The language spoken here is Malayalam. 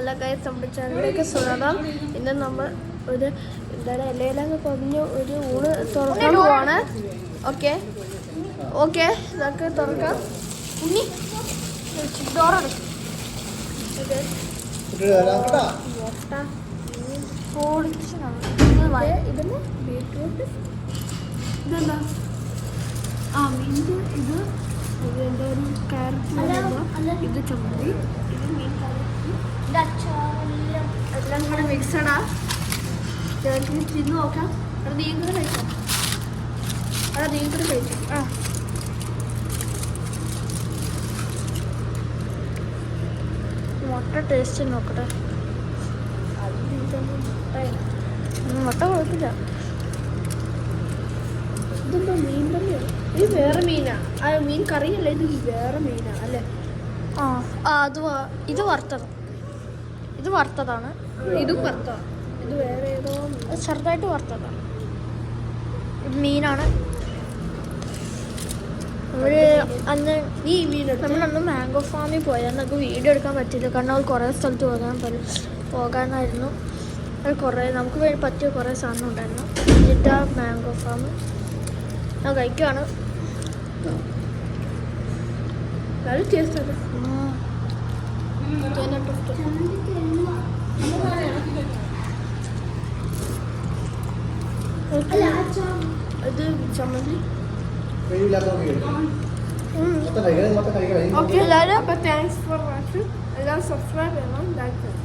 നല്ല ഗൈസ് നമ്മുടെ ചാനലിലേക്ക് സ്വാഗതം. ഇന്ന് നമ്മൾ ഒരു എന്താണ് ഇലയിലൊക്കെ പൊതിഞ്ഞ് ഒരു ഊണ് തുറക്കാൻ പോവാണ്. ഓക്കെ ഓക്കെ നമുക്ക് തുറക്കാം. ഉണ്ണി ഡോറടക്കും. ഇതിന് ബീറ്റ്റൂട്ട് ഇതെന്താ മീൻ്റെ ഇത് എന്താ ഒരു ക്യാരറ്റ് ഇത് ചമ്മന്തി ഇത് മീൻ കറി എല്ലാം കൂടെ മിക്സഡാ. ഞങ്ങൾക്ക് തിന്ന് നോക്കാം. അത് നീ കൂടെ കഴിക്കാം. മുട്ട ടേസ്റ്റ് നോക്കട്ടെ. മുട്ട കുഴപ്പമില്ല. ഇതെന്താ മീൻ കറിയോ? ഇത് വേറെ മീനാ. മീൻ കറിയല്ല, ഇത് വേറെ മീനാ അല്ലേ? ഇത് വറുത്തത്. ഇത് വറുത്തതാണ്. ഇതും വറുത്തതാണ്. ഇത് വേറെ ഏതോ ചെറുതായിട്ട് വറുത്തതാണ്. ഇത് മീനാണ്. നമ്മളന്ന് മാംഗോ ഫാമിൽ പോയാൽ നമുക്ക് വീഡിയോ എടുക്കാൻ പറ്റില്ല. കാരണം അത് കുറേ സ്ഥലത്ത് പോകാനായിരുന്നു. അത് കുറേ നമുക്ക് പറ്റിയ കുറേ സാധനം ഉണ്ടായിരുന്നു. എന്നിട്ട് മാംഗോ ഫാം ഞാൻ കഴിക്കുകയാണ്. നല്ല ടേസ്റ്റ് അല്ലേ? ഇത് ചമ്മന്തി. ഓക്കെ എല്ലാവരും. അപ്പോൾ താങ്ക്സ് ഫോർ വാച്ചിങ്. എല്ലാവരും സബ്സ്ക്രൈബ് ചെയ്യണം, ലൈക്ക് ചെയ്യണം.